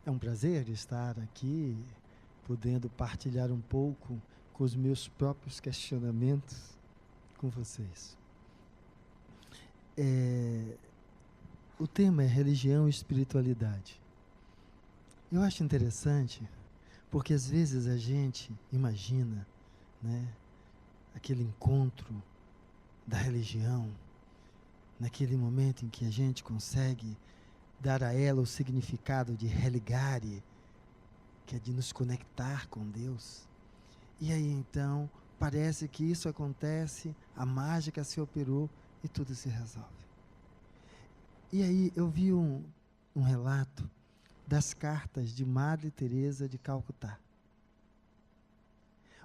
É um prazer estar aqui, podendo partilhar um pouco com os meus próprios questionamentos com vocês. O tema é religião e espiritualidade. Eu acho interessante, porque às vezes a gente imagina, né, aquele encontro da religião, naquele momento em que a gente consegue dar a ela o significado de religare, que é de nos conectar com Deus. E aí então, parece que isso acontece, a mágica se operou e tudo se resolve. E aí eu vi um relato das cartas de Madre Teresa de Calcutá.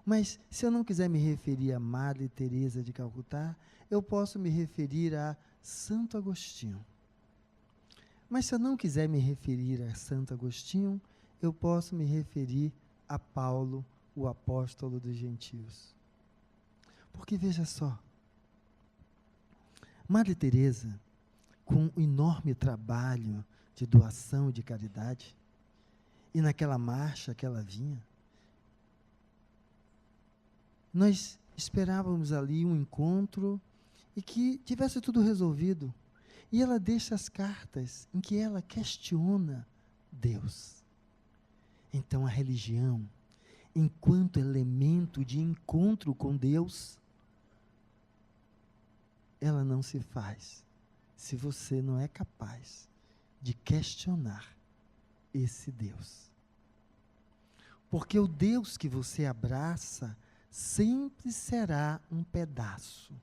Mas se eu não quiser me referir a Madre Teresa de Calcutá, eu posso me referir a Santo Agostinho. Mas se eu não quiser me referir a Santo Agostinho, eu posso me referir a Paulo, o apóstolo dos gentios. Porque veja só, Madre Teresa, com um enorme trabalho de doação e de caridade, e naquela marcha que ela vinha, nós esperávamos ali um encontro e que tivesse tudo resolvido. E ela deixa as cartas em que ela questiona Deus. Então a religião, enquanto elemento de encontro com Deus, ela não se faz se você não é capaz de questionar esse Deus. Porque o Deus que você abraça sempre será um pedaço.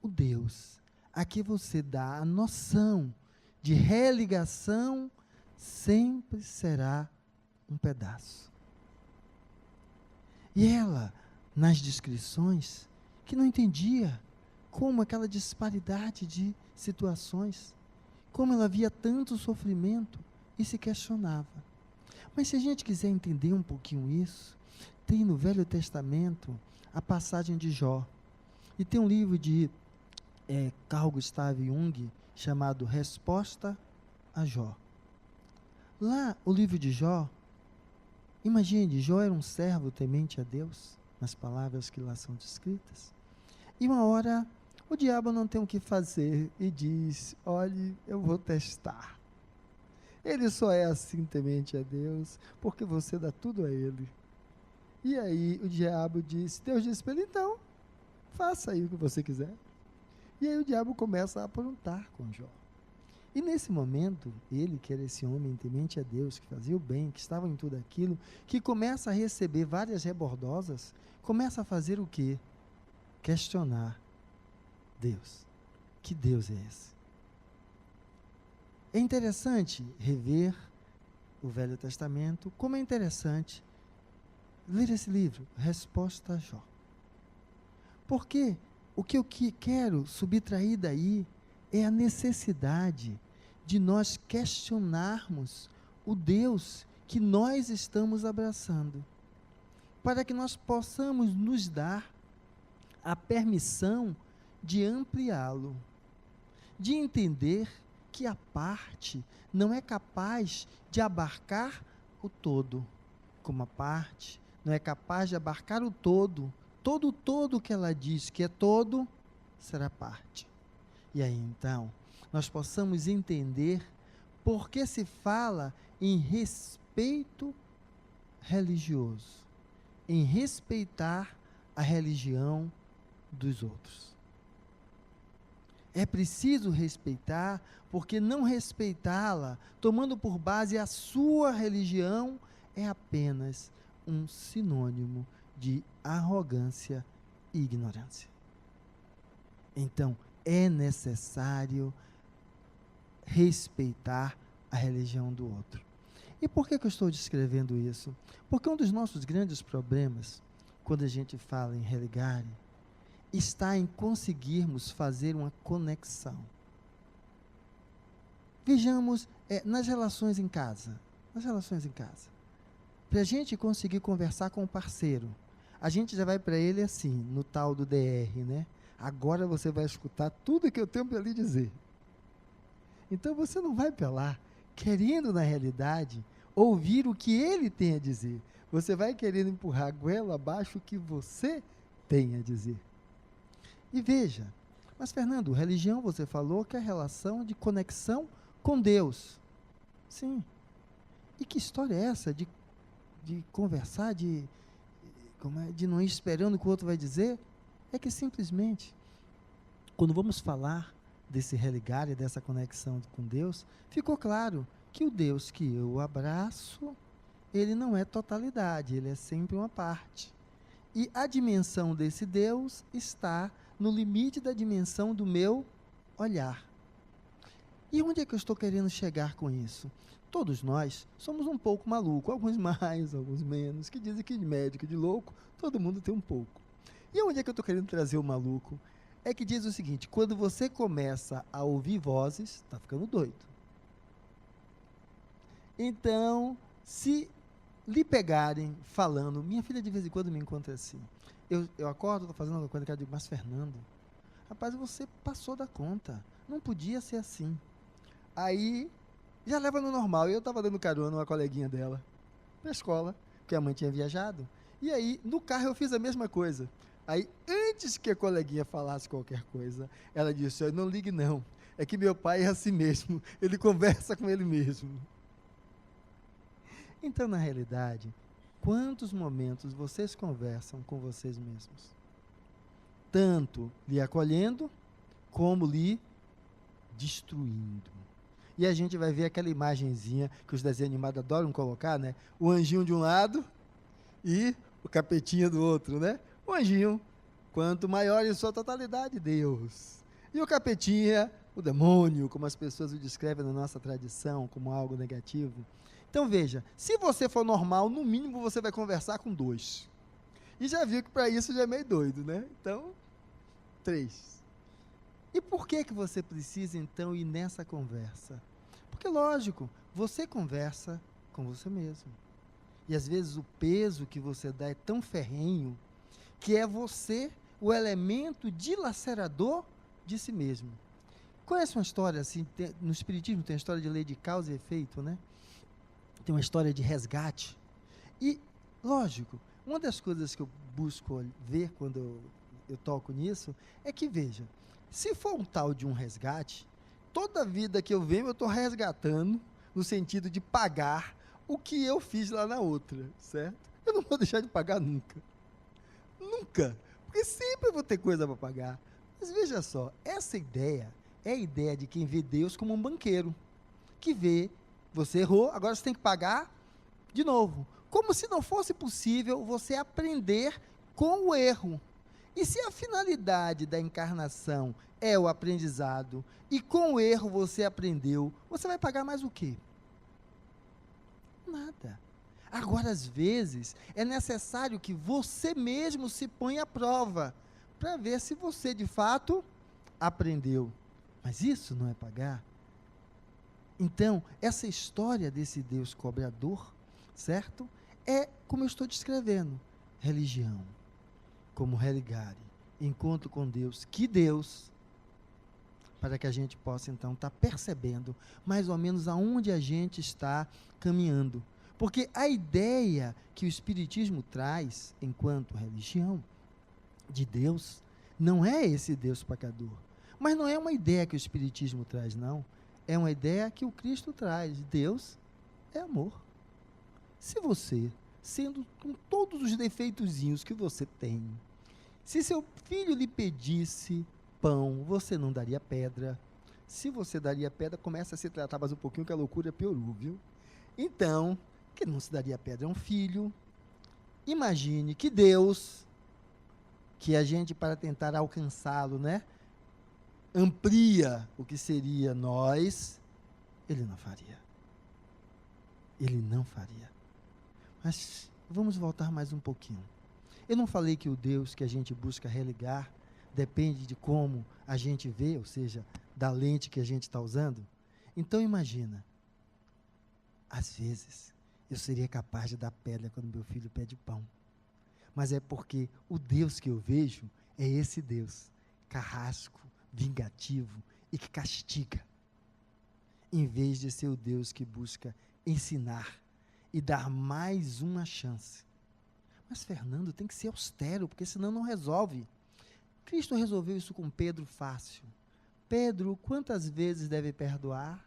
O Deus a que você dá a noção de religação sempre será um pedaço. E ela, nas descrições, que não entendia como aquela disparidade de situações, como ela via tanto sofrimento e se questionava. Mas se a gente quiser entender um pouquinho isso, tem no Velho Testamento a passagem de Jó. E tem um livro de Carl Gustav Jung, chamado Resposta a Jó. Lá, o livro de Jó, imagine, Jó era um servo temente a Deus, nas palavras que lá são descritas, e uma hora o diabo não tem o que fazer e diz: olhe, eu vou testar. Ele só é assim temente a Deus, porque você dá tudo a ele. E aí o diabo disse, Deus disse para ele, então, faça aí o que você quiser. E aí o diabo começa a aprontar com Jó. E nesse momento, ele, que era esse homem temente a Deus, que fazia o bem, que estava em tudo aquilo, que começa a receber várias rebordosas, começa a fazer o quê? Questionar Deus. Que Deus é esse? É interessante rever o Velho Testamento, como é interessante ler esse livro, Resposta a Jó. Porque o que eu quero subtrair daí é a necessidade de nós questionarmos o Deus que nós estamos abraçando, para que nós possamos nos dar a permissão de ampliá-lo, de entender que a parte não é capaz de abarcar o todo, como a parte não é capaz de abarcar o todo. Todo que ela diz que é todo, será parte. E aí então, nós possamos entender por que se fala em respeito religioso, em respeitar a religião dos outros. É preciso respeitar, porque não respeitá-la, tomando por base a sua religião, é apenas um sinônimo de arrogância e ignorância. Então, é necessário respeitar a religião do outro. E por que eu estou descrevendo isso? Porque um dos nossos grandes problemas, quando a gente fala em religare, está em conseguirmos fazer uma conexão. Vejamos nas relações em casa. Para a gente conseguir conversar com o parceiro, a gente já vai para ele assim, no tal do DR, né? Agora você vai escutar tudo que eu tenho para lhe dizer. Então você não vai para lá querendo, na realidade, ouvir o que ele tem a dizer. Você vai querendo empurrar a goela abaixo o que você tem a dizer. E veja, mas Fernando, religião você falou que é a relação de conexão com Deus. Sim. E que história é essa de conversar, de não ir esperando o que o outro vai dizer? É que simplesmente, quando vamos falar desse religar e dessa conexão com Deus, ficou claro que o Deus que eu abraço, ele não é totalidade, ele é sempre uma parte. E a dimensão desse Deus está no limite da dimensão do meu olhar. E onde é que eu estou querendo chegar com isso? Todos nós somos um pouco malucos, alguns mais, alguns menos, que dizem que de médico, de louco, todo mundo tem um pouco. E onde é que eu estou querendo trazer o maluco? É que diz o seguinte: quando você começa a ouvir vozes, está ficando doido. Então, se lhe pegarem falando, minha filha de vez em quando me encontra assim, eu acordo, estou fazendo alguma coisa, eu digo, mas Fernando, rapaz, você passou da conta, não podia ser assim. Aí, já leva no normal, eu estava dando carona uma coleguinha dela, na escola, porque a mãe tinha viajado, e aí, no carro eu fiz a mesma coisa. Aí, antes que a coleguinha falasse qualquer coisa, ela disse, não ligue não, é que meu pai é assim mesmo, ele conversa com ele mesmo. Então, na realidade, quantos momentos vocês conversam com vocês mesmos? Tanto lhe acolhendo, como lhe destruindo. E a gente vai ver aquela imagenzinha que os desenhos animados adoram colocar, né? O anjinho de um lado e o capetinha do outro, né? O anjinho, quanto maior em sua totalidade, Deus. E o capetinha, o demônio, como as pessoas o descrevem na nossa tradição, como algo negativo. Então veja, se você for normal, no mínimo você vai conversar com 2. E já viu que para isso já é meio doido, né? Então, 3. E por que você precisa então ir nessa conversa? Porque lógico, você conversa com você mesmo. E às vezes o peso que você dá é tão ferrenho que é você o elemento dilacerador de si mesmo. Conhece uma história assim, no Espiritismo tem a história de lei de causa e efeito, né? Tem uma história de resgate. E, lógico, uma das coisas que eu busco ver quando eu toco nisso é que, veja, se for um tal de um resgate, toda vida que eu venho eu estou resgatando no sentido de pagar o que eu fiz lá na outra, certo? Eu não vou deixar de pagar nunca. Nunca. Porque sempre eu vou ter coisa para pagar. Mas veja só, essa ideia é a ideia de quem vê Deus como um banqueiro, que vê, você errou, agora você tem que pagar de novo. Como se não fosse possível você aprender com o erro. E se a finalidade da encarnação é o aprendizado, e com o erro você aprendeu, você vai pagar mais o quê? Nada. Agora, às vezes, é necessário que você mesmo se ponha à prova, para ver se você, de fato, aprendeu. Mas isso não é pagar? Então, essa história desse Deus cobrador, certo? É, como eu estou descrevendo, religião, como religare, encontro com Deus, que Deus, para que a gente possa, então, estar percebendo mais ou menos aonde a gente está caminhando. Porque a ideia que o Espiritismo traz, enquanto religião, de Deus, não é esse Deus pecador. Mas não é uma ideia que o Espiritismo traz, não. É uma ideia que o Cristo traz. Deus é amor. Se você, sendo com todos os defeitozinhos que você tem, se seu filho lhe pedisse pão, você não daria pedra. Se você daria pedra, começa a se tratar mais um pouquinho, que a loucura piorou, viu? Então, que não se daria pedra é um filho. Imagine que Deus, que a gente, para tentar alcançá-lo, né, amplia o que seria nós, ele não faria. Ele não faria. Mas vamos voltar mais um pouquinho. Eu não falei que o Deus que a gente busca religar depende de como a gente vê, ou seja, da lente que a gente está usando? Então imagina, às vezes, eu seria capaz de dar pedra quando meu filho pede pão. Mas é porque o Deus que eu vejo é esse Deus, carrasco, vingativo e que castiga, em vez de ser o Deus que busca ensinar, e dar mais uma chance. Mas, Fernando, tem que ser austero, porque senão não resolve. Cristo resolveu isso com Pedro fácil. Pedro, quantas vezes deve perdoar?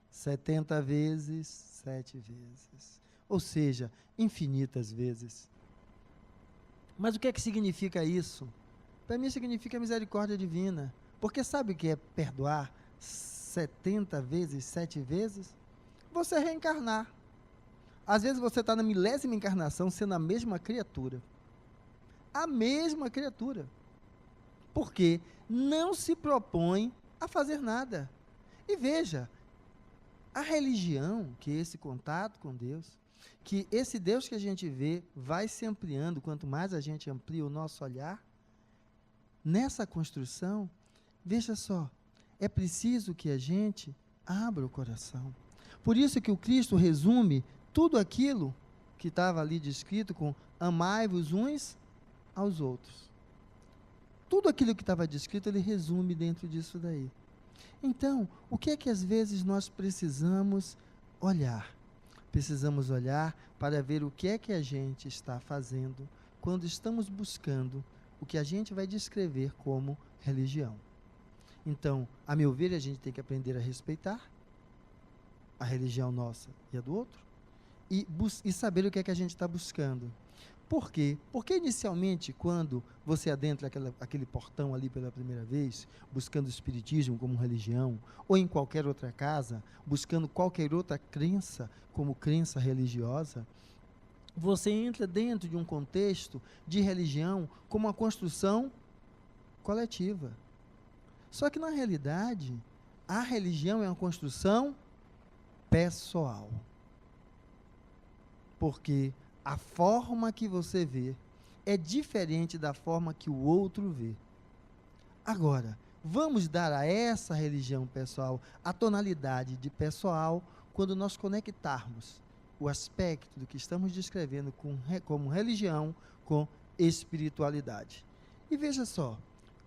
70 vezes, 7 vezes. Ou seja, infinitas vezes. Mas o que é que significa isso? Para mim significa misericórdia divina. Porque sabe o que é perdoar 70 vezes, 7 vezes? Você reencarnar. Às vezes você está na 1000ª encarnação sendo a mesma criatura. A mesma criatura. Porque não se propõe a fazer nada. E veja, a religião, que é esse contato com Deus, que esse Deus que a gente vê vai se ampliando, quanto mais a gente amplia o nosso olhar, nessa construção, veja só, é preciso que a gente abra o coração. Por isso que o Cristo resume tudo aquilo que estava ali descrito com amai-vos uns aos outros. Tudo aquilo que estava descrito, ele resume dentro disso daí. Então, o que é que às vezes nós precisamos olhar? Precisamos olhar para ver o que é que a gente está fazendo quando estamos buscando o que a gente vai descrever como religião. Então, a meu ver, a gente tem que aprender a respeitar a religião nossa e a do outro e saber o que é que a gente está buscando. Por quê? Porque inicialmente, quando você adentra aquele portão ali pela primeira vez, buscando o espiritismo como religião, ou em qualquer outra casa, buscando qualquer outra crença como crença religiosa, você entra dentro de um contexto de religião como uma construção coletiva. Só que, na realidade, a religião é uma construção pessoal. Porque a forma que você vê é diferente da forma que o outro vê. Agora, vamos dar a essa religião pessoal a tonalidade de pessoal quando nós conectarmos o aspecto do que estamos descrevendo como religião com espiritualidade. E veja só,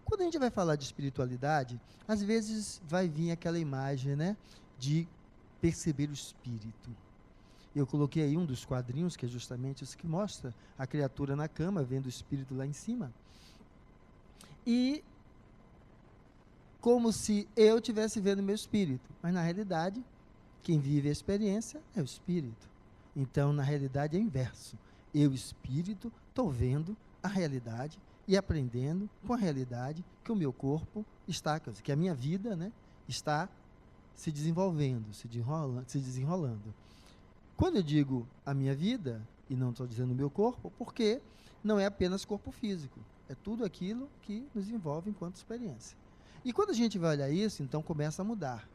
quando a gente vai falar de espiritualidade, às vezes vai vir aquela imagem, né, de perceber o espírito. Eu coloquei aí um dos quadrinhos, que é justamente isso que mostra a criatura na cama, vendo o espírito lá em cima. E como se eu estivesse vendo meu espírito. Mas, na realidade, quem vive a experiência é o espírito. Então, na realidade, é o inverso. Eu, espírito, estou vendo a realidade e aprendendo com a realidade que o meu corpo está, que a minha vida, né, está se desenvolvendo, se desenrolando. Quando eu digo a minha vida, e não estou dizendo o meu corpo, porque não é apenas corpo físico, é tudo aquilo que nos envolve enquanto experiência. E quando a gente vai olhar isso, então começa a mudar.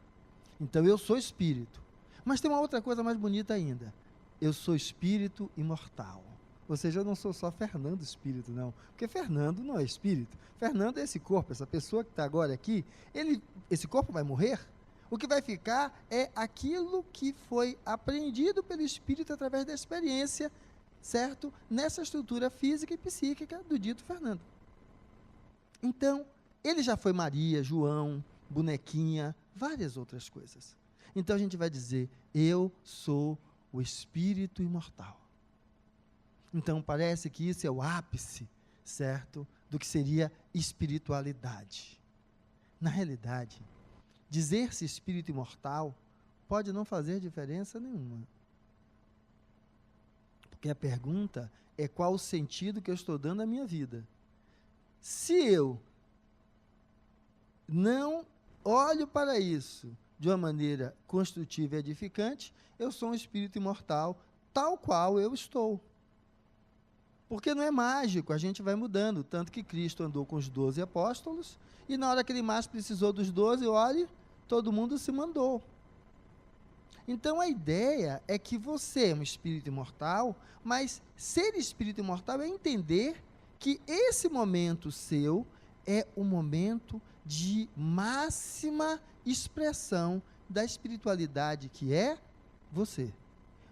Então eu sou espírito. Mas tem uma outra coisa mais bonita ainda. Eu sou espírito imortal. Ou seja, eu não sou só Fernando espírito, não. Porque Fernando não é espírito. Fernando é esse corpo, essa pessoa que está agora aqui, esse corpo vai morrer. O que vai ficar é aquilo que foi aprendido pelo espírito através da experiência, certo? Nessa estrutura física e psíquica do dito Fernando. Então, ele já foi Maria, João, bonequinha, várias outras coisas. Então a gente vai dizer, eu sou o espírito imortal. Então parece que isso é o ápice, certo? Do que seria espiritualidade. Na realidade, dizer-se espírito imortal pode não fazer diferença nenhuma. Porque a pergunta é qual o sentido que eu estou dando à minha vida. Se eu não olho para isso de uma maneira construtiva e edificante, eu sou um espírito imortal, tal qual eu estou. Porque não é mágico, a gente vai mudando. Tanto que Cristo andou com os 12 apóstolos, e na hora que ele mais precisou dos 12, olhe, todo mundo se mandou. Então a ideia é que você é um espírito imortal, mas ser espírito imortal é entender que esse momento seu é o momento de máxima expressão da espiritualidade que é você.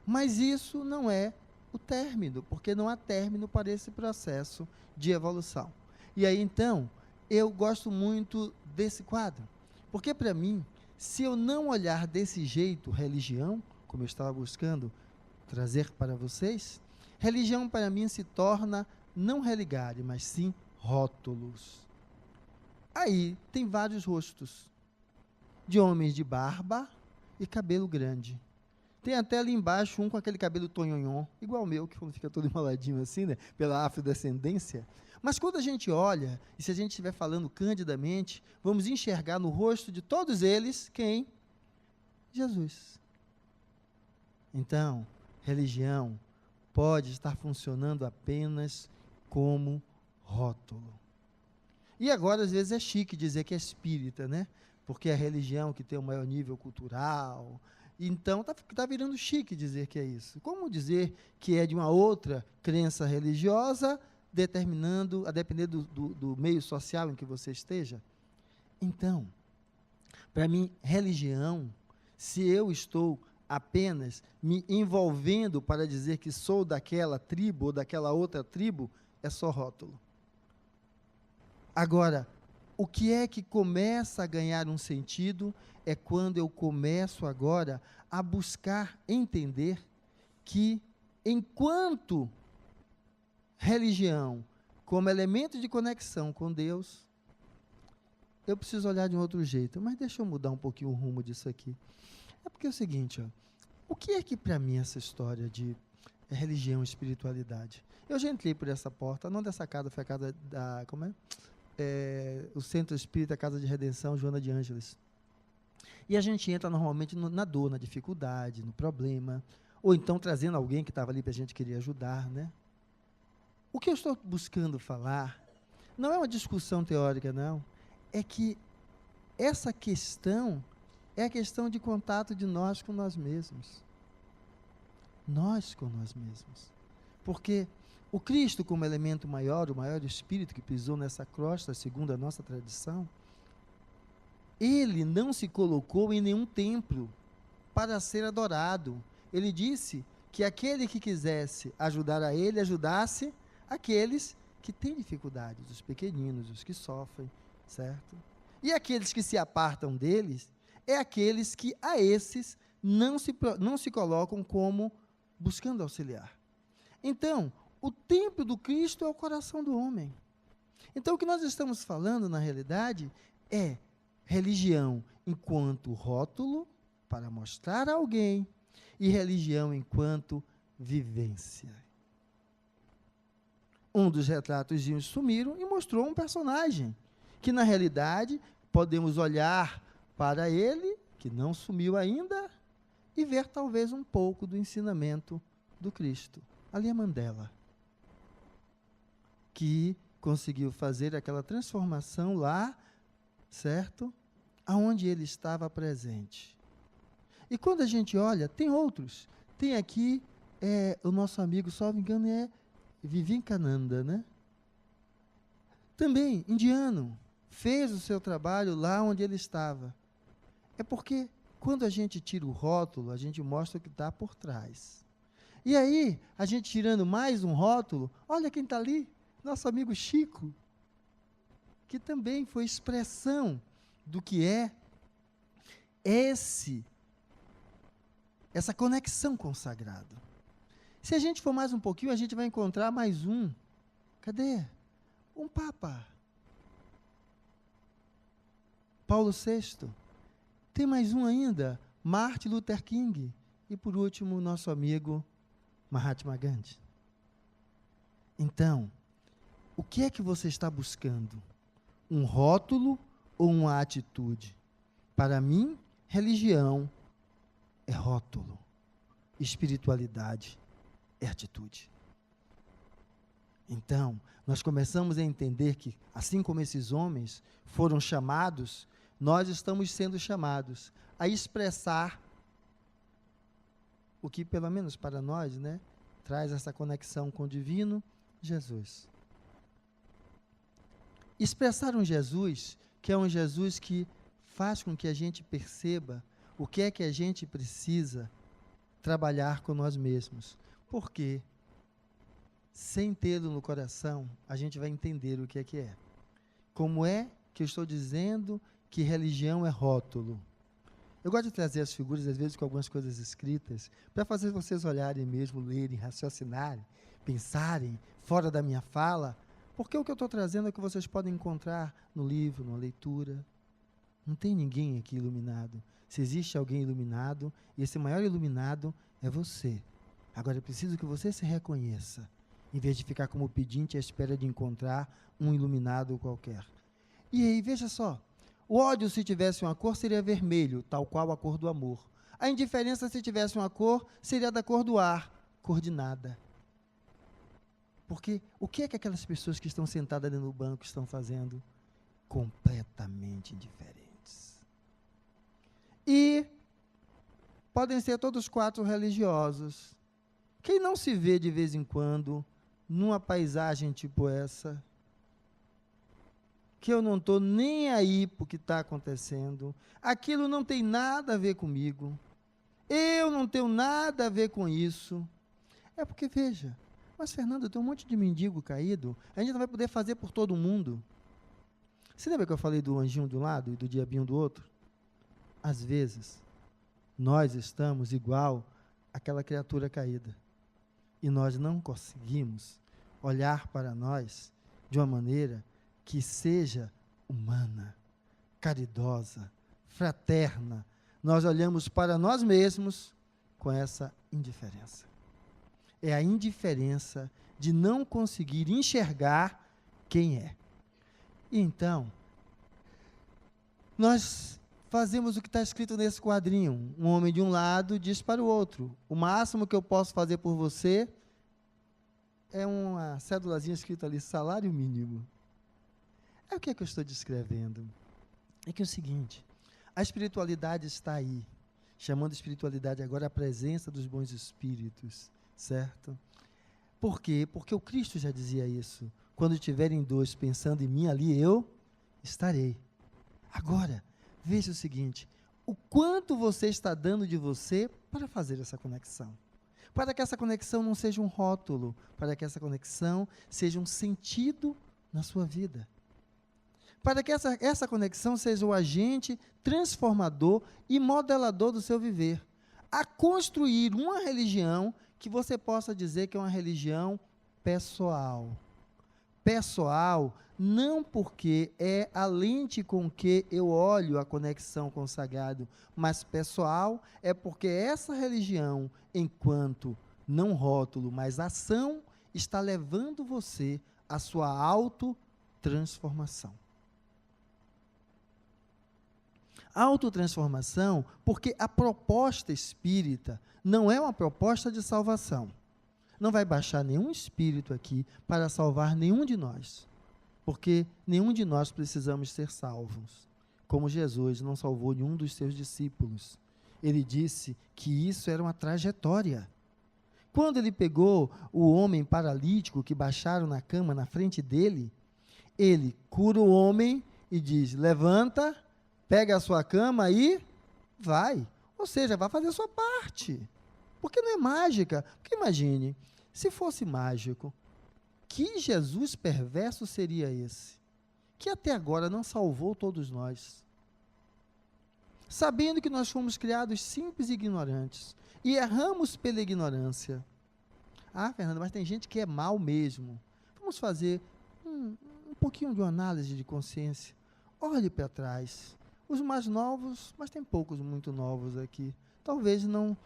Mas isso não é o término, porque não há término para esse processo de evolução. E aí então, eu gosto muito desse quadro, porque para mim, se eu não olhar desse jeito religião, como eu estava buscando trazer para vocês, religião para mim se torna não religare, mas sim rótulos. Aí tem vários rostos, de homens de barba e cabelo grande. Tem até ali embaixo um com aquele cabelo tonhonhon, igual o meu, que fica todo enroladinho assim, né, pela afrodescendência. Mas quando a gente olha, e se a gente estiver falando candidamente, vamos enxergar no rosto de todos eles, quem? Jesus. Então, religião pode estar funcionando apenas como rótulo. E agora, às vezes, é chique dizer que é espírita, né? Porque é a religião que tem o maior nível cultural. Então, tá virando chique dizer que é isso. Como dizer que é de uma outra crença religiosa, a depender do meio social em que você esteja? Então, para mim, religião, se eu estou apenas me envolvendo para dizer que sou daquela tribo ou daquela outra tribo, é só rótulo. Agora, o que é que começa a ganhar um sentido é quando eu começo agora a buscar entender que, enquanto religião, como elemento de conexão com Deus, eu preciso olhar de um outro jeito. Mas deixa eu mudar um pouquinho o rumo disso aqui. É porque é o seguinte, ó, o que é que para mim essa história de religião e espiritualidade? Eu já entrei por essa porta, não dessa casa, foi a casa da, como é? O Centro Espírita Casa de Redenção, Joana de Ângeles. E a gente entra normalmente na dor, na dificuldade, no problema, ou então trazendo alguém que estava ali para a gente querer ajudar, né? O que eu estou buscando falar não é uma discussão teórica, não. É que essa questão é a questão de contato de nós com nós mesmos. Nós com nós mesmos. Porque o Cristo, como elemento maior, o maior espírito que pisou nessa crosta, segundo a nossa tradição, ele não se colocou em nenhum templo para ser adorado. Ele disse que aquele que quisesse ajudar a ele, ajudasse aqueles que têm dificuldades, os pequeninos, os que sofrem, certo? E aqueles que se apartam deles, é aqueles que a esses não se colocam como buscando auxiliar. Então, o templo do Cristo é o coração do homem. Então, o que nós estamos falando, na realidade, é religião enquanto rótulo, para mostrar a alguém, e religião enquanto vivência. Um dos retratos sumiram e mostrou um personagem, que na realidade, podemos olhar para ele, que não sumiu ainda, e ver talvez um pouco do ensinamento do Cristo. Ali é Mandela, que conseguiu fazer aquela transformação lá, certo? Aonde ele estava presente. E quando a gente olha, tem outros. Tem aqui, o nosso amigo, salvo engano, é Vivekananda, né? Também, indiano, fez o seu trabalho lá onde ele estava. É porque, quando a gente tira o rótulo, a gente mostra o que está por trás. E aí, a gente tirando mais um rótulo, olha quem está ali, nosso amigo Chico, que também foi expressão do que é essa conexão com o sagrado. Se a gente for mais um pouquinho, a gente vai encontrar mais um. Cadê? Um Papa. Paulo VI. Tem mais um ainda, Martin Luther King. E por último, nosso amigo Mahatma Gandhi. Então, o que é que você está buscando? Um rótulo ou uma atitude? Para mim, religião é rótulo. Espiritualidade é atitude. Então, nós começamos a entender que, assim como esses homens foram chamados, nós estamos sendo chamados a expressar o que, pelo menos para nós, né, traz essa conexão com o divino, Jesus. Expressar um Jesus, que é um Jesus que faz com que a gente perceba o que é que a gente precisa trabalhar com nós mesmos. Porque, sem tê-lo no coração, a gente vai entender o que é. Como é que eu estou dizendo que religião é rótulo? Eu gosto de trazer as figuras, às vezes, com algumas coisas escritas, para fazer vocês olharem mesmo, lerem, raciocinarem, pensarem fora da minha fala, porque o que eu estou trazendo é o que vocês podem encontrar no livro, na leitura. Não tem ninguém aqui iluminado. Se existe alguém iluminado, e esse maior iluminado é você. Agora é preciso que você se reconheça, em vez de ficar como pedinte à espera de encontrar um iluminado qualquer. E aí, veja só, o ódio, se tivesse uma cor, seria vermelho, tal qual a cor do amor. A indiferença, se tivesse uma cor, seria da cor do ar, cor de nada. Porque o que é que aquelas pessoas que estão sentadas dentro do banco estão fazendo? Completamente indiferentes. E podem ser todos 4 religiosos. Quem não se vê de vez em quando numa paisagem tipo essa, que eu não estou nem aí para o que está acontecendo, aquilo não tem nada a ver comigo, eu não tenho nada a ver com isso, é porque, veja, mas Fernando, tem um monte de mendigo caído, a gente não vai poder fazer por todo mundo. Você lembra que eu falei do anjinho de um lado e do diabinho do outro? Às vezes, nós estamos igual àquela criatura caída, e nós não conseguimos olhar para nós de uma maneira que seja humana, caridosa, fraterna. Nós olhamos para nós mesmos com essa indiferença. É a indiferença de não conseguir enxergar quem é. E então, nós fazemos o que está escrito nesse quadrinho. Um homem de um lado diz para o outro: o máximo que eu posso fazer por você é uma cédulazinha escrita ali, salário mínimo. É o que é que eu estou descrevendo? É que é o seguinte, a espiritualidade está aí, chamando a espiritualidade agora a presença dos bons espíritos, certo? Por quê? Porque o Cristo já dizia isso: quando tiverem 2 pensando em mim, ali eu estarei. Agora, veja o seguinte, o quanto você está dando de você para fazer essa conexão. Para que essa conexão não seja um rótulo, para que essa conexão seja um sentido na sua vida. Para que essa conexão seja o agente transformador e modelador do seu viver. A construir uma religião que você possa dizer que é uma religião pessoal. Pessoal, não porque é a lente com que eu olho a conexão com o sagrado, mas pessoal é porque essa religião, enquanto não rótulo, mas ação, está levando você à sua autotransformação. Autotransformação, porque a proposta espírita não é uma proposta de salvação. Não vai baixar nenhum espírito aqui para salvar nenhum de nós, porque nenhum de nós precisamos ser salvos. Como Jesus não salvou nenhum dos seus discípulos. Ele disse que isso era uma trajetória. Quando ele pegou o homem paralítico que baixaram na cama na frente dele, ele cura o homem e diz: levanta, pega a sua cama e vai. Ou seja, vai fazer a sua parte. Porque não é mágica. Porque imagine, se fosse mágico, que Jesus perverso seria esse? Que até agora não salvou todos nós. Sabendo que nós fomos criados simples e ignorantes. E erramos pela ignorância. Ah, Fernando, mas tem gente que é mal mesmo. Vamos fazer um pouquinho de uma análise de consciência. Olhe para trás. Os mais novos, mas tem poucos muito novos aqui. Talvez não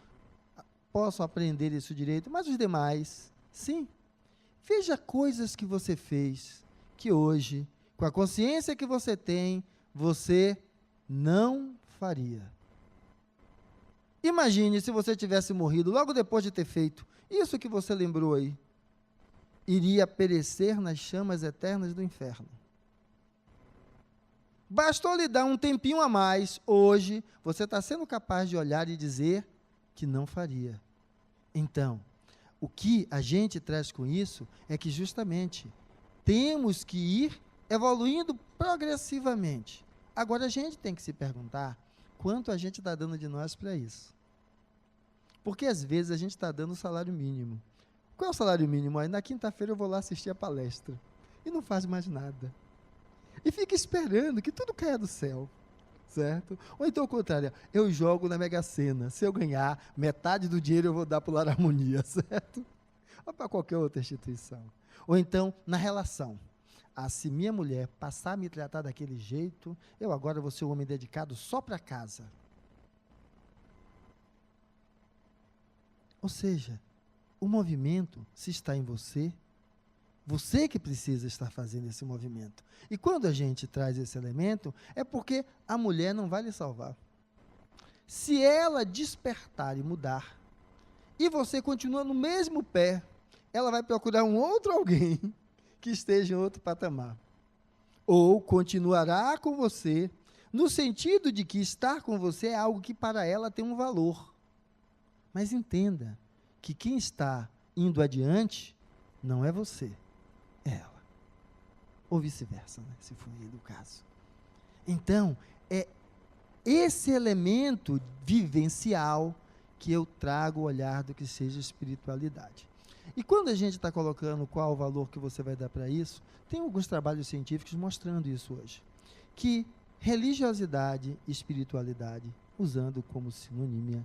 possam aprender isso direito, mas os demais, sim. Veja coisas que você fez, que hoje, com a consciência que você tem, você não faria. Imagine se você tivesse morrido logo depois de ter feito isso que você lembrou aí. Iria perecer nas chamas eternas do inferno. Bastou lhe dar um tempinho a mais, hoje, você está sendo capaz de olhar e dizer que não faria. Então, o que a gente traz com isso é que justamente temos que ir evoluindo progressivamente. Agora a gente tem que se perguntar quanto a gente está dando de nós para isso. Porque às vezes a gente está dando o salário mínimo. Qual é o salário mínimo? Aí na quinta-feira eu vou lá assistir a palestra. E não faz mais nada. E fica esperando que tudo caia do céu. certo? Ou então o contrário, eu jogo na Mega Sena, se eu ganhar, metade do dinheiro eu vou dar para o Lar Harmonia, certo? Ou para qualquer outra instituição. Ou então, na relação, se minha mulher passar a me tratar daquele jeito, eu agora vou ser um homem dedicado só para casa. Ou seja, o movimento, se está em você que precisa estar fazendo esse movimento. E quando a gente traz esse elemento, é porque a mulher não vai lhe salvar. Se ela despertar e mudar, e você continua no mesmo pé, ela vai procurar um outro alguém que esteja em outro patamar. Ou continuará com você, no sentido de que estar com você é algo que para ela tem um valor. Mas entenda que quem está indo adiante não é você, é ela. Ou vice-versa, né, se for aí do caso. Então, é esse elemento vivencial que eu trago o olhar do que seja espiritualidade. E quando a gente está colocando qual o valor que você vai dar para isso, tem alguns trabalhos científicos mostrando isso hoje. Que religiosidade e espiritualidade, usando como sinonímia,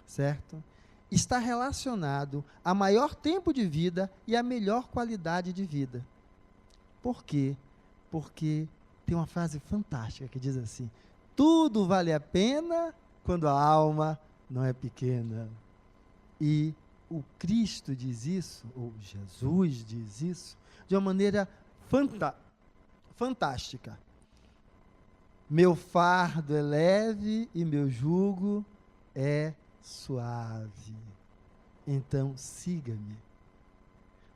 certo? Está relacionado a maior tempo de vida e a melhor qualidade de vida. Por quê? Porque tem uma frase fantástica que diz assim: tudo vale a pena quando a alma não é pequena. E o Cristo diz isso, ou Jesus diz isso, de uma maneira fantástica. Meu fardo é leve e meu jugo é suave. Então, siga-me.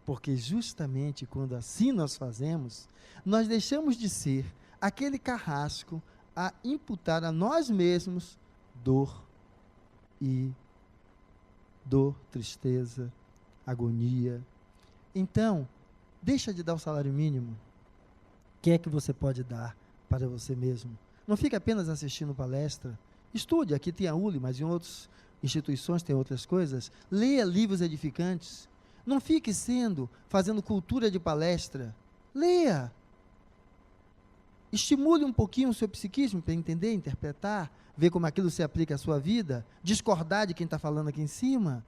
Porque justamente quando assim nós fazemos, nós deixamos de ser aquele carrasco a imputar a nós mesmos dor, tristeza, agonia. Então, deixa de dar o salário mínimo. O que é que você pode dar para você mesmo? Não fique apenas assistindo palestra. Estude, aqui tem a ULI, mas em outras instituições tem outras coisas. Leia livros edificantes. Não fique fazendo cultura de palestra. Leia. Estimule um pouquinho o seu psiquismo para entender, interpretar, ver como aquilo se aplica à sua vida, discordar de quem está falando aqui em cima.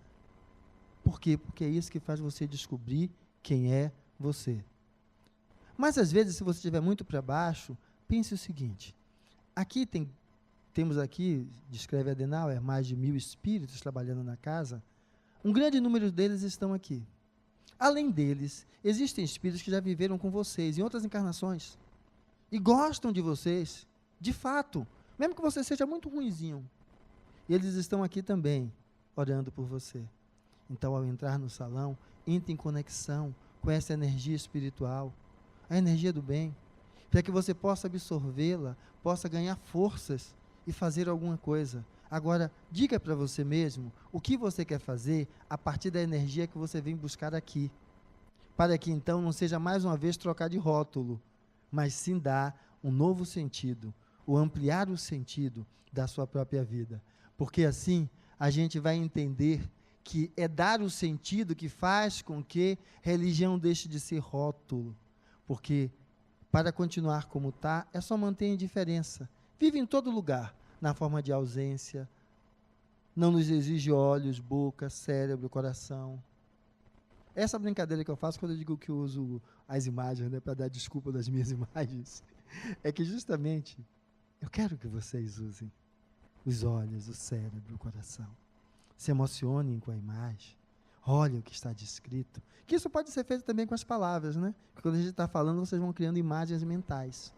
Por quê? Porque é isso que faz você descobrir quem é você. Mas, às vezes, se você estiver muito para baixo, pense o seguinte: temos aqui, descreve Adenauer, mais de 1000 espíritos trabalhando na casa. Um grande número deles estão aqui. Além deles, existem espíritos que já viveram com vocês em outras encarnações e gostam de vocês, de fato, mesmo que você seja muito ruinzinho. E eles estão aqui também, orando por você. Então, ao entrar no salão, entre em conexão com essa energia espiritual, a energia do bem, para que você possa absorvê-la, possa ganhar forças e fazer alguma coisa. Agora, diga para você mesmo o que você quer fazer a partir da energia que você vem buscar aqui, para que então não seja mais uma vez trocar de rótulo, mas sim dar um novo sentido, ou ampliar o sentido da sua própria vida. Porque assim a gente vai entender que é dar o sentido que faz com que religião deixe de ser rótulo. Porque para continuar como está, é só manter a indiferença. Vive em todo lugar, na forma de ausência, não nos exige olhos, boca, cérebro, coração. Essa brincadeira que eu faço quando eu digo que eu uso as imagens, né, para dar desculpa das minhas imagens, é que justamente eu quero que vocês usem os olhos, o cérebro, o coração. Se emocionem com a imagem, olhem o que está descrito. Que isso pode ser feito também com as palavras, né? Porque quando a gente está falando, vocês vão criando imagens mentais.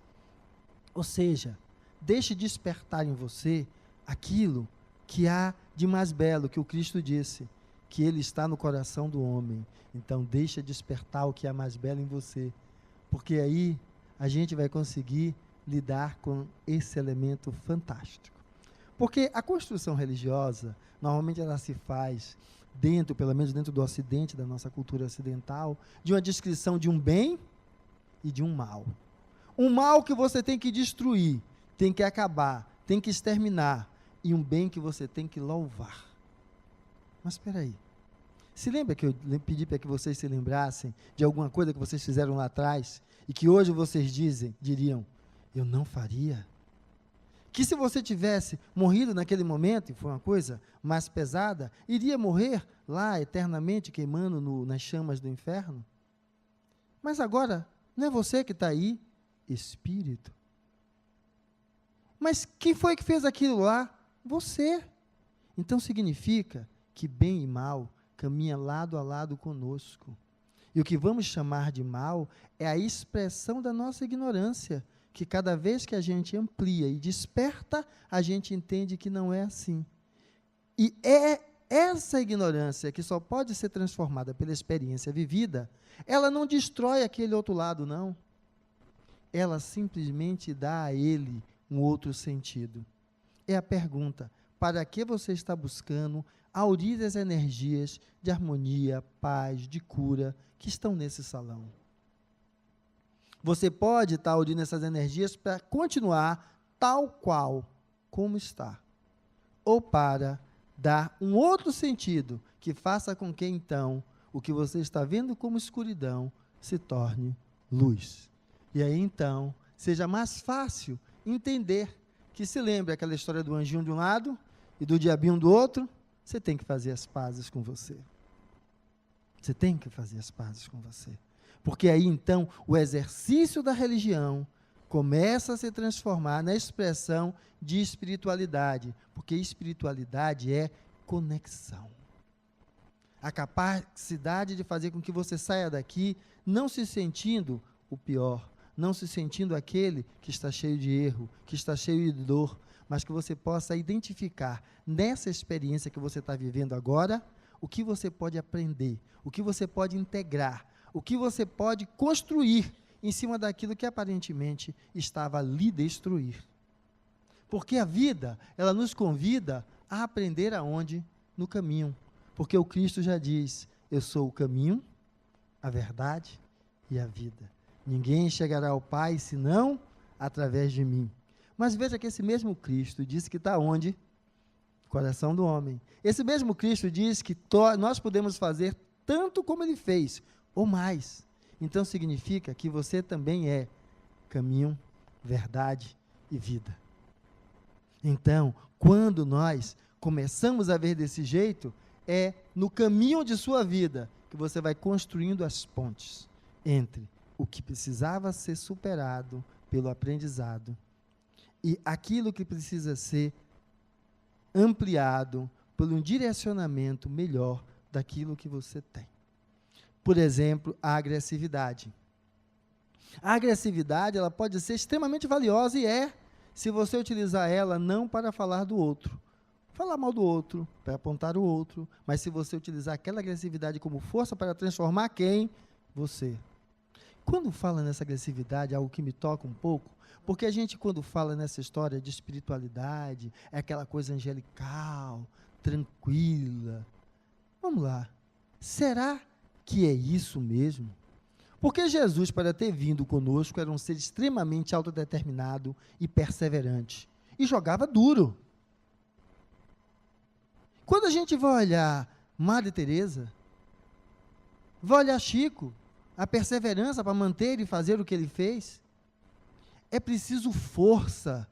Ou seja, deixe despertar em você aquilo que há de mais belo, que o Cristo disse, que ele está no coração do homem. Então, deixa despertar o que há mais belo em você, porque aí a gente vai conseguir lidar com esse elemento fantástico. Porque a construção religiosa, normalmente ela se faz pelo menos dentro do ocidente, da nossa cultura ocidental, de uma descrição de um bem e de um mal. Um mal que você tem que destruir, tem que acabar, tem que exterminar, e um bem que você tem que louvar. Mas espera aí. Se lembra que eu pedi para que vocês se lembrassem de alguma coisa que vocês fizeram lá atrás e que hoje vocês diriam, eu não faria? Que se você tivesse morrido naquele momento, e foi uma coisa mais pesada, iria morrer lá eternamente queimando nas chamas do inferno? Mas agora, não é você que está aí, espírito. Mas quem foi que fez aquilo lá? Você. Então significa que bem e mal caminha lado a lado conosco. E o que vamos chamar de mal é a expressão da nossa ignorância, que cada vez que a gente amplia e desperta, a gente entende que não é assim. E é essa ignorância que só pode ser transformada pela experiência vivida, ela não destrói aquele outro lado, não. Ela simplesmente dá a ele um outro sentido. É a pergunta: para que você está buscando aurir as energias de harmonia, paz, de cura que estão nesse salão? Você pode estar aurindo essas energias para continuar tal qual como está, ou para dar um outro sentido que faça com que então o que você está vendo como escuridão se torne luz. E aí então seja mais fácil entender que, se lembra aquela história do anjinho de um lado e do diabinho do outro, você tem que fazer as pazes com você. Você tem que fazer as pazes com você. Porque aí então o exercício da religião começa a se transformar na expressão de espiritualidade, porque espiritualidade é conexão. A capacidade de fazer com que você saia daqui não se sentindo o pior, não se sentindo aquele que está cheio de erro, que está cheio de dor, mas que você possa identificar nessa experiência que você está vivendo agora, o que você pode aprender, o que você pode integrar, o que você pode construir em cima daquilo que aparentemente estava a lhe destruir. Porque a vida, ela nos convida a aprender aonde? No caminho. Porque o Cristo já diz: eu sou o caminho, a verdade e a vida. Ninguém chegará ao Pai senão através de mim. Mas veja que esse mesmo Cristo disse que está onde? No coração do homem. Esse mesmo Cristo diz que nós podemos fazer tanto como Ele fez, ou mais. Então significa que você também é caminho, verdade e vida. Então, quando nós começamos a ver desse jeito, é no caminho de sua vida que você vai construindo as pontes entre o que precisava ser superado pelo aprendizado e aquilo que precisa ser ampliado por um direcionamento melhor daquilo que você tem. Por exemplo, a agressividade. A agressividade, ela pode ser extremamente valiosa, e se você utilizar ela não para falar do outro, falar mal do outro, para apontar o outro, mas se você utilizar aquela agressividade como força para transformar quem? Você. Quando fala nessa agressividade, é algo que me toca um pouco, porque a gente, quando fala nessa história de espiritualidade, é aquela coisa angelical, tranquila. Vamos lá. Será que é isso mesmo? Porque Jesus, para ter vindo conosco, era um ser extremamente autodeterminado e perseverante. E jogava duro. Quando a gente vai olhar Madre Teresa, vai olhar Chico, a perseverança para manter e fazer o que ele fez, é preciso força.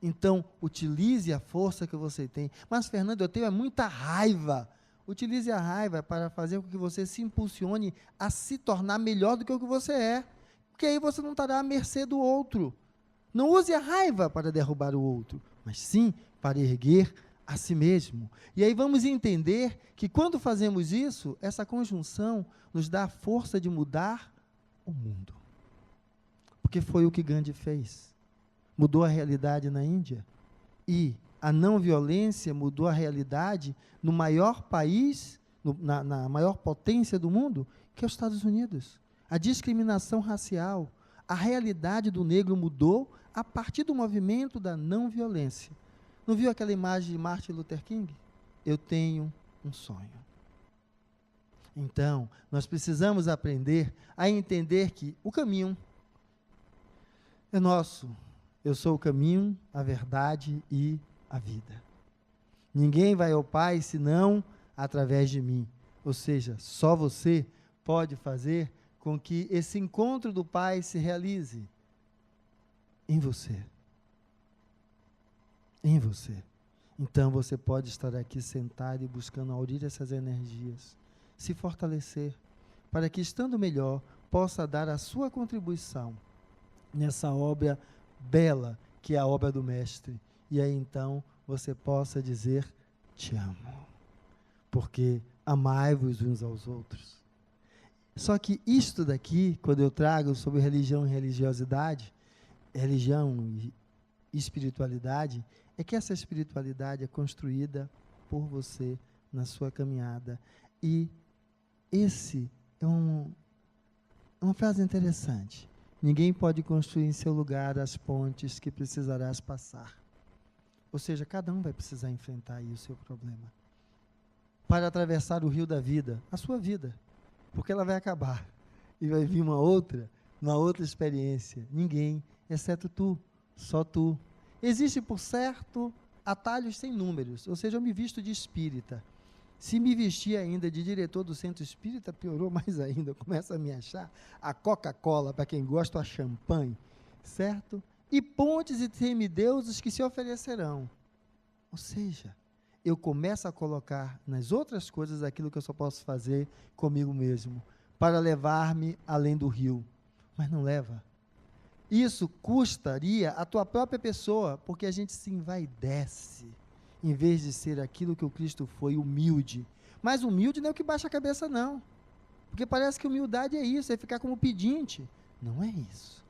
Então, utilize a força que você tem. Mas, Fernando, eu tenho muita raiva. Utilize a raiva para fazer com que você se impulsione a se tornar melhor do que o que você é. Porque aí você não estará à mercê do outro. Não use a raiva para derrubar o outro, mas sim para erguer a si mesmo. E aí vamos entender que quando fazemos isso, essa conjunção nos dá a força de mudar o mundo. Porque foi o que Gandhi fez. Mudou a realidade na Índia. E a não violência mudou a realidade no maior país, na maior potência do mundo, que é os Estados Unidos. A discriminação racial, a realidade do negro mudou a partir do movimento da não violência. Não viu aquela imagem de Martin Luther King? Eu tenho um sonho. Então, nós precisamos aprender a entender que o caminho é nosso. Eu sou o caminho, a verdade e a vida. Ninguém vai ao Pai senão através de mim. Ou seja, só você pode fazer com que esse encontro do Pai se realize em você. em você. Então você pode estar aqui sentado e buscando aurir essas energias, se fortalecer, para que, estando melhor, possa dar a sua contribuição nessa obra bela que é a obra do Mestre. E aí então você possa dizer: te amo, porque amai-vos uns aos outros. Só que isto daqui, quando eu trago sobre religião e religiosidade, religião e espiritualidade, é que essa espiritualidade é construída por você na sua caminhada. E esse é uma frase interessante. Ninguém pode construir em seu lugar as pontes que precisarás passar. Ou seja, cada um vai precisar enfrentar aí o seu problema. Para atravessar o rio da vida, a sua vida. Porque ela vai acabar. E vai vir uma outra experiência. Ninguém, exceto tu, só tu. Existe, por certo, atalhos sem números. Ou seja, eu me visto de espírita. Se me vestir ainda de diretor do centro espírita, piorou mais ainda. Começa a me achar a Coca-Cola, para quem gosta, a champanhe, certo? E pontes e semideuses que se oferecerão. Ou seja, eu começo a colocar nas outras coisas aquilo que eu só posso fazer comigo mesmo, para levar-me além do rio. Mas não leva. Isso custaria a tua própria pessoa, porque a gente se envaidece, em vez de ser aquilo que o Cristo foi, humilde. Mas humilde não é o que baixa a cabeça, não. Porque parece que humildade é isso, é ficar como pedinte. Não é isso.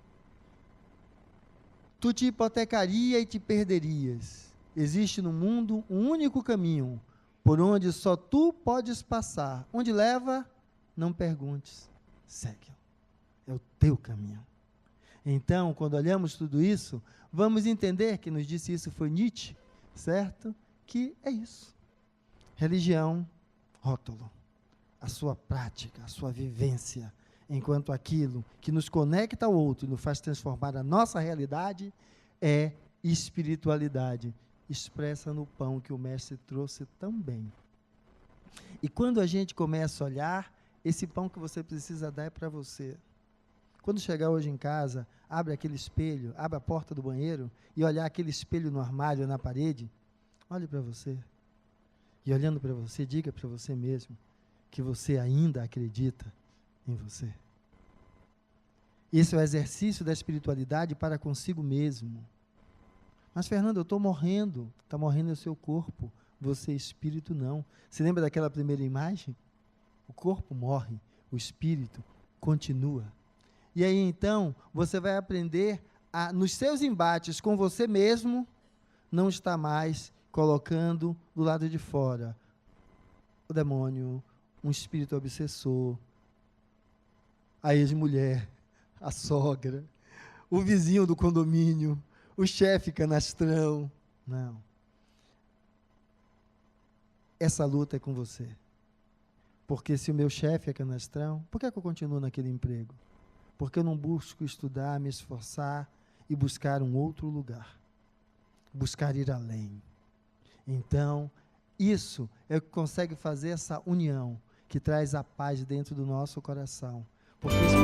Tu te hipotecaria e te perderias. Existe no mundo um único caminho, por onde só tu podes passar. Onde leva, não perguntes, segue-o. É o teu caminho. Então, quando olhamos tudo isso, vamos entender, que nos disse isso foi Nietzsche, certo? Que é isso. Religião, rótulo. A sua prática, a sua vivência, enquanto aquilo que nos conecta ao outro e nos faz transformar a nossa realidade, é espiritualidade, expressa no pão que o Mestre trouxe também. E quando a gente começa a olhar, esse pão que você precisa dar é para você. Quando chegar hoje em casa, abre aquele espelho, abre a porta do banheiro e olhar aquele espelho no armário, na parede, olhe para você. E olhando para você, diga para você mesmo que você ainda acredita em você. Esse é o exercício da espiritualidade para consigo mesmo. Mas, Fernando, eu estou morrendo. Está morrendo o seu corpo. Você, espírito, não. Você lembra daquela primeira imagem? O corpo morre, o espírito continua. E aí, então, você vai aprender a, nos seus embates com você mesmo, não estar mais colocando do lado de fora o demônio, um espírito obsessor, a ex-mulher, a sogra, o vizinho do condomínio, o chefe canastrão. Não. Essa luta é com você. Porque se o meu chefe é canastrão, por que eu continuo naquele emprego? Porque eu não busco estudar, me esforçar e buscar um outro lugar. Buscar ir além. Então, isso é o que consegue fazer essa união, que traz a paz dentro do nosso coração. Porque isso